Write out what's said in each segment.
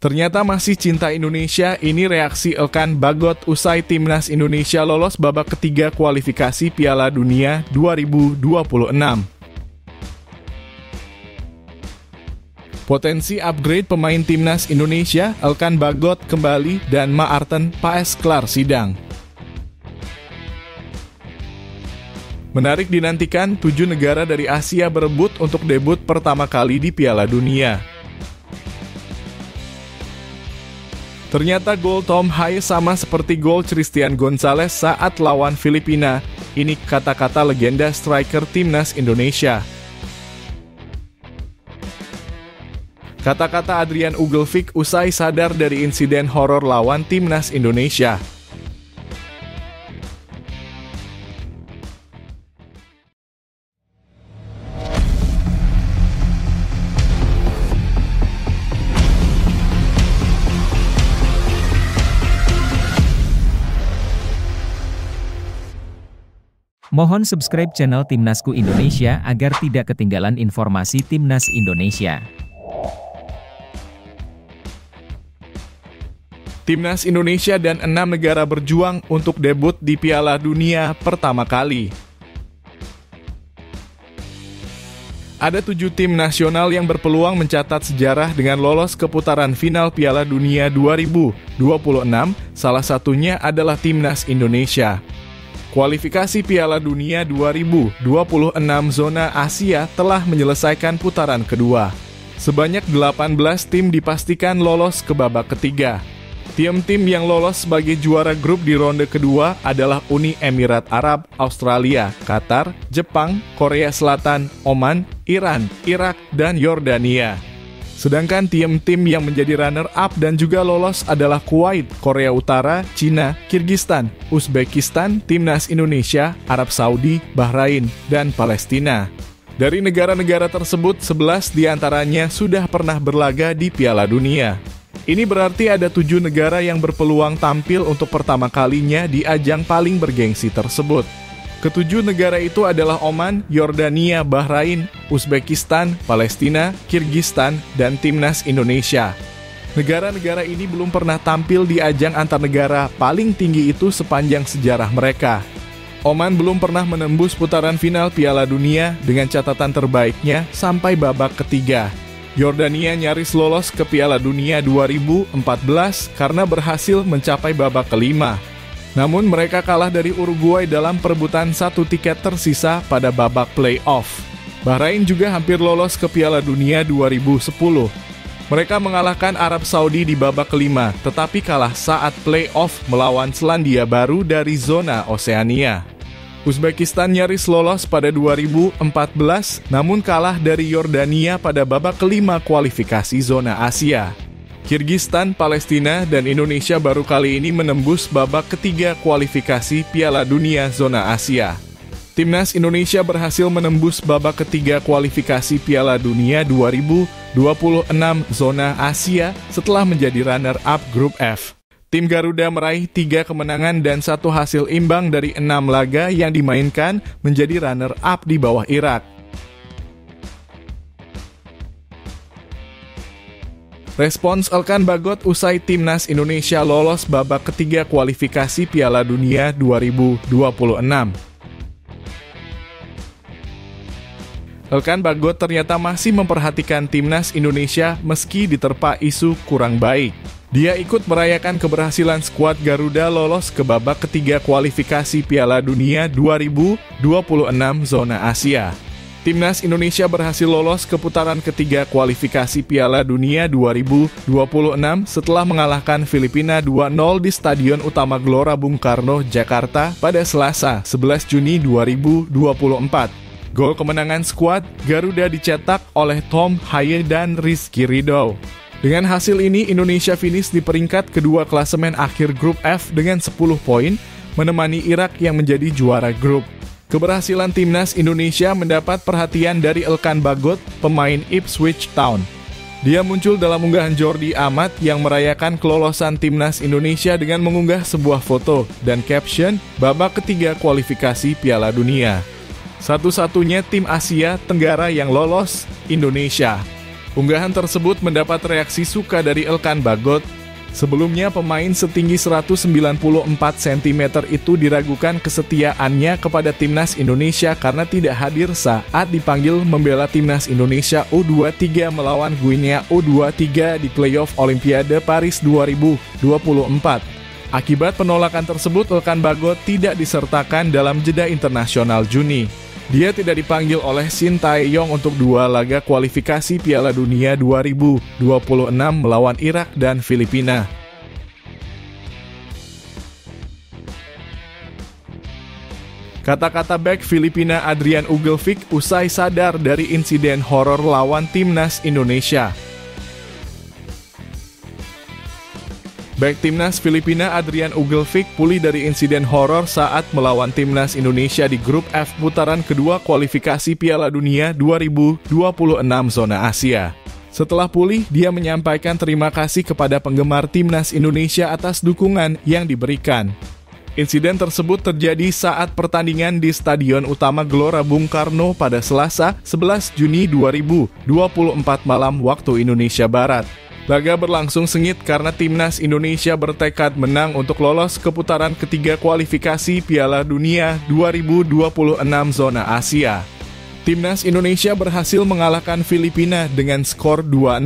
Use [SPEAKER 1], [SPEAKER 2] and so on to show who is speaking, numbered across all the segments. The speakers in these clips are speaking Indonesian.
[SPEAKER 1] Ternyata masih cinta Indonesia, ini reaksi Elkan Bagot usai timnas Indonesia lolos babak ketiga kualifikasi Piala Dunia 2026. Potensi upgrade pemain timnas Indonesia, Elkan Bagot kembali dan Maarten Paes kelar sidang. Menarik dinantikan, 7 negara dari Asia berebut untuk debut pertama kali di Piala Dunia. Ternyata gol Tom Haye sama seperti gol Christian Gonzalez saat lawan Filipina. Ini kata-kata legenda striker timnas Indonesia. Kata-kata Adrian Ugelvik usai sadar dari insiden horor lawan timnas Indonesia.
[SPEAKER 2] Mohon subscribe channel Timnasku Indonesia agar tidak ketinggalan informasi Timnas Indonesia.
[SPEAKER 1] Timnas Indonesia dan 6 negara berjuang untuk debut di Piala Dunia pertama kali. Ada 7 tim nasional yang berpeluang mencatat sejarah dengan lolos ke putaran final Piala Dunia 2026, salah satunya adalah Timnas Indonesia. Kualifikasi Piala Dunia 2026 zona Asia telah menyelesaikan putaran kedua. Sebanyak 18 tim dipastikan lolos ke babak ketiga. Tim-tim yang lolos sebagai juara grup di ronde kedua adalah Uni Emirat Arab, Australia, Qatar, Jepang, Korea Selatan, Oman, Iran, Irak, dan Yordania. Sedangkan tim-tim yang menjadi runner-up dan juga lolos adalah Kuwait, Korea Utara, Cina, Kirgistan, Uzbekistan, Timnas Indonesia, Arab Saudi, Bahrain, dan Palestina. Dari negara-negara tersebut, 11 diantaranya sudah pernah berlaga di Piala Dunia. Ini berarti ada 7 negara yang berpeluang tampil untuk pertama kalinya di ajang paling bergengsi tersebut. Ketujuh negara itu adalah Oman, Yordania, Bahrain, Uzbekistan, Palestina, Kirgistan, dan Timnas Indonesia. Negara-negara ini belum pernah tampil di ajang antar negara paling tinggi itu sepanjang sejarah mereka. Oman belum pernah menembus putaran final Piala Dunia dengan catatan terbaiknya sampai babak ketiga. Yordania nyaris lolos ke Piala Dunia 2014 karena berhasil mencapai babak kelima. Namun mereka kalah dari Uruguay dalam perebutan 1 tiket tersisa pada babak play-off. Bahrain juga hampir lolos ke Piala Dunia 2010. Mereka mengalahkan Arab Saudi di babak kelima, tetapi kalah saat play-off melawan Selandia Baru dari zona Oseania. Uzbekistan nyaris lolos pada 2014, namun kalah dari Yordania pada babak kelima kualifikasi zona Asia. Kirgistan, Palestina, dan Indonesia baru kali ini menembus babak ketiga kualifikasi Piala Dunia zona Asia. Timnas Indonesia berhasil menembus babak ketiga kualifikasi Piala Dunia 2026 zona Asia setelah menjadi runner-up grup F. Tim Garuda meraih 3 kemenangan dan 1 hasil imbang dari 6 laga yang dimainkan, menjadi runner-up di bawah Irak. Respons Elkan Bagot usai Timnas Indonesia lolos babak ketiga kualifikasi Piala Dunia 2026. Elkan Bagot ternyata masih memperhatikan Timnas Indonesia meski diterpa isu kurang baik. Dia ikut merayakan keberhasilan skuad Garuda lolos ke babak ketiga kualifikasi Piala Dunia 2026 zona Asia. Timnas Indonesia berhasil lolos ke putaran ketiga kualifikasi Piala Dunia 2026 setelah mengalahkan Filipina 2-0 di Stadion Utama Gelora Bung Karno, Jakarta pada Selasa, 11 Juni 2024. Gol kemenangan skuad Garuda dicetak oleh Tom Haye dan Rizky Ridho. Dengan hasil ini, Indonesia finish di peringkat kedua klasemen akhir grup F dengan 10 poin, menemani Irak yang menjadi juara grup. Keberhasilan Timnas Indonesia mendapat perhatian dari Elkan Bagot, pemain Ipswich Town. Dia muncul dalam unggahan Jordi Amat yang merayakan kelolosan Timnas Indonesia dengan mengunggah sebuah foto dan caption babak ketiga kualifikasi Piala Dunia. Satu-satunya tim Asia Tenggara yang lolos, Indonesia. Unggahan tersebut mendapat reaksi suka dari Elkan Bagot. Sebelumnya, pemain setinggi 194 cm itu diragukan kesetiaannya kepada Timnas Indonesia karena tidak hadir saat dipanggil membela Timnas Indonesia U23 melawan Guinea U23 di playoff Olimpiade Paris 2024. Akibat penolakan tersebut, Elkan Bagot tidak disertakan dalam jeda internasional Juni. Dia tidak dipanggil oleh Shin Tae-yong untuk 2 laga kualifikasi Piala Dunia 2026 melawan Irak dan Filipina. Kata-kata bek Filipina Adrian Ugelvic usai sadar dari insiden horor lawan Timnas Indonesia. Bek Timnas Filipina Adrian Ugelvic pulih dari insiden horor saat melawan Timnas Indonesia di grup F putaran kedua kualifikasi Piala Dunia 2026 zona Asia. Setelah pulih, dia menyampaikan terima kasih kepada penggemar Timnas Indonesia atas dukungan yang diberikan. Insiden tersebut terjadi saat pertandingan di Stadion Utama Gelora Bung Karno pada Selasa 11 Juni 2024 malam waktu Indonesia Barat. Laga berlangsung sengit karena Timnas Indonesia bertekad menang untuk lolos ke putaran ketiga kualifikasi Piala Dunia 2026 zona Asia. Timnas Indonesia berhasil mengalahkan Filipina dengan skor 2-0.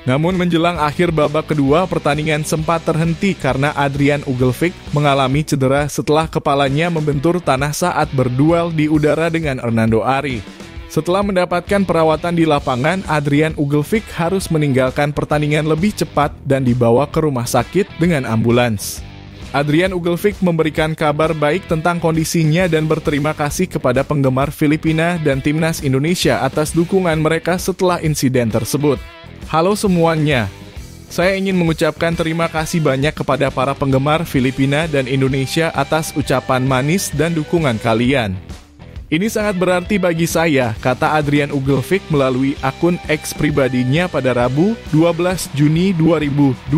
[SPEAKER 1] Namun menjelang akhir babak kedua, pertandingan sempat terhenti karena Adrian Ugelvic mengalami cedera setelah kepalanya membentur tanah saat berduel di udara dengan Hernando Ari. Setelah mendapatkan perawatan di lapangan, Adrian Ugelvic harus meninggalkan pertandingan lebih cepat dan dibawa ke rumah sakit dengan ambulans. Adrian Ugelvic memberikan kabar baik tentang kondisinya dan berterima kasih kepada penggemar Filipina dan Timnas Indonesia atas dukungan mereka setelah insiden tersebut. Halo semuanya, saya ingin mengucapkan terima kasih banyak kepada para penggemar Filipina dan Indonesia atas ucapan manis dan dukungan kalian. Ini sangat berarti bagi saya, kata Adrian Ugelvic melalui akun X pribadinya pada Rabu 12 Juni 2024.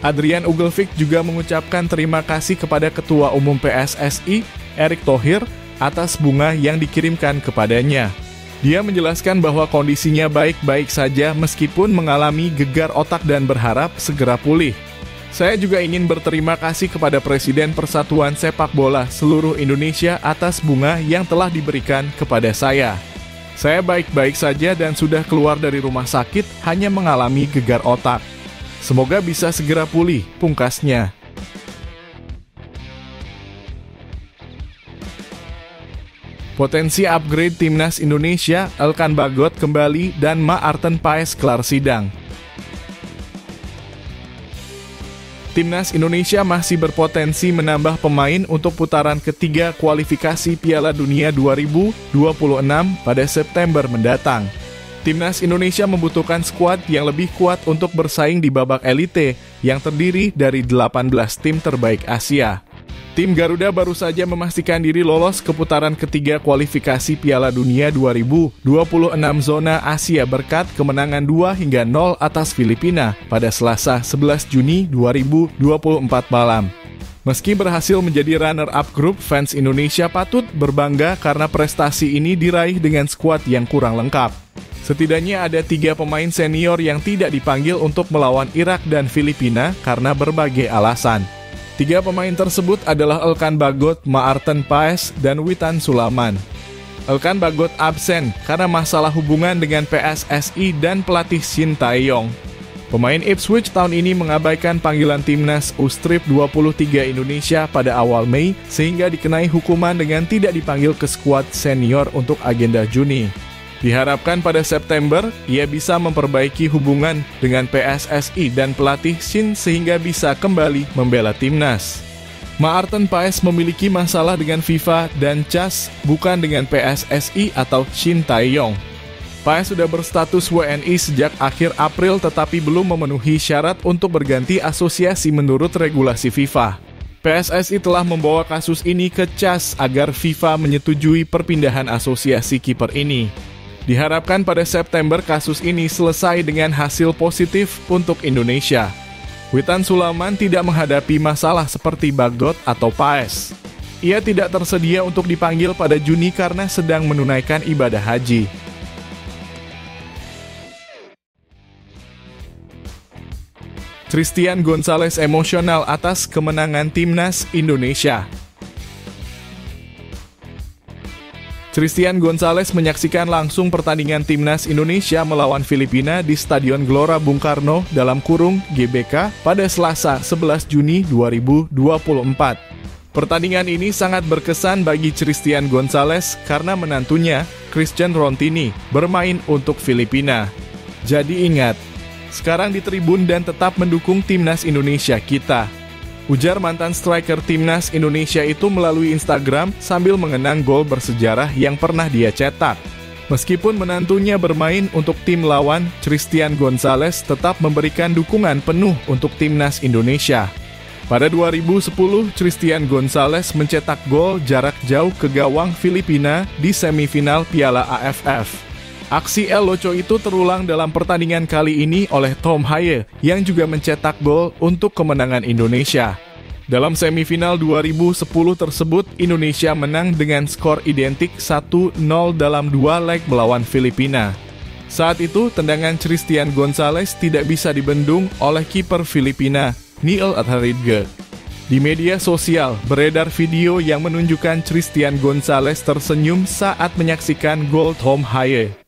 [SPEAKER 1] Adrian Ugelvic juga mengucapkan terima kasih kepada Ketua Umum PSSI, Erick Thohir, atas bunga yang dikirimkan kepadanya. Dia menjelaskan bahwa kondisinya baik-baik saja meskipun mengalami gegar otak dan berharap segera pulih. Saya juga ingin berterima kasih kepada Presiden Persatuan Sepak Bola seluruh Indonesia atas bunga yang telah diberikan kepada saya. Saya baik-baik saja dan sudah keluar dari rumah sakit hanya mengalami gegar otak. Semoga bisa segera pulih, pungkasnya. Potensi upgrade Timnas Indonesia, Elkan Bagot kembali dan Maarten Paes kelar sidang. Timnas Indonesia masih berpotensi menambah pemain untuk putaran ketiga kualifikasi Piala Dunia 2026 pada September mendatang. Timnas Indonesia membutuhkan skuad yang lebih kuat untuk bersaing di babak elite yang terdiri dari 18 tim terbaik Asia. Tim Garuda baru saja memastikan diri lolos ke putaran ketiga kualifikasi Piala Dunia 2026 zona Asia berkat kemenangan 2-0 atas Filipina pada Selasa 11 Juni 2024 malam. Meski berhasil menjadi runner-up grup, fans Indonesia patut berbangga karena prestasi ini diraih dengan skuad yang kurang lengkap. Setidaknya ada 3 pemain senior yang tidak dipanggil untuk melawan Irak dan Filipina karena berbagai alasan. 3 pemain tersebut adalah Elkan Bagot, Maarten Paes, dan Witan Sulaiman. Elkan Bagot absen karena masalah hubungan dengan PSSI dan pelatih Shin Tae-yong. Pemain Ipswich tahun ini mengabaikan panggilan timnas U-Strip 23 Indonesia pada awal Mei sehingga dikenai hukuman dengan tidak dipanggil ke skuad senior untuk agenda Juni. Diharapkan pada September, ia bisa memperbaiki hubungan dengan PSSI dan pelatih Shin sehingga bisa kembali membela timnas. Maarten Paes memiliki masalah dengan FIFA dan CAS, bukan dengan PSSI atau Shin Tae-yong. Paes sudah berstatus WNI sejak akhir April tetapi belum memenuhi syarat untuk berganti asosiasi menurut regulasi FIFA. PSSI telah membawa kasus ini ke CAS agar FIFA menyetujui perpindahan asosiasi kiper ini. Diharapkan pada September kasus ini selesai dengan hasil positif untuk Indonesia. Witan Sulaiman tidak menghadapi masalah seperti Bagot atau Paes. Ia tidak tersedia untuk dipanggil pada Juni karena sedang menunaikan ibadah haji. Christian Gonzalez emosional atas kemenangan timnas Indonesia. Christian Gonzalez menyaksikan langsung pertandingan timnas Indonesia melawan Filipina di Stadion Gelora Bung Karno (GBK) pada Selasa 11 Juni 2024. Pertandingan ini sangat berkesan bagi Christian Gonzalez karena menantunya, Christian Rontini, bermain untuk Filipina. Jadi ingat, sekarang di tribun dan tetap mendukung timnas Indonesia kita, ujar mantan striker timnas Indonesia itu melalui Instagram sambil mengenang gol bersejarah yang pernah dia cetak. Meskipun menantunya bermain untuk tim lawan, Christian Gonzalez tetap memberikan dukungan penuh untuk timnas Indonesia. Pada 2010, Christian Gonzalez mencetak gol jarak jauh ke gawang Filipina di semifinal Piala AFF. Aksi El Loco itu terulang dalam pertandingan kali ini oleh Tom Haye yang juga mencetak gol untuk kemenangan Indonesia. Dalam semifinal 2010 tersebut, Indonesia menang dengan skor identik 1-0 dalam 2 leg melawan Filipina. Saat itu, tendangan Christian Gonzalez tidak bisa dibendung oleh kiper Filipina, Neil Atharidge. Di media sosial, beredar video yang menunjukkan Christian Gonzalez tersenyum saat menyaksikan gol Tom Haye.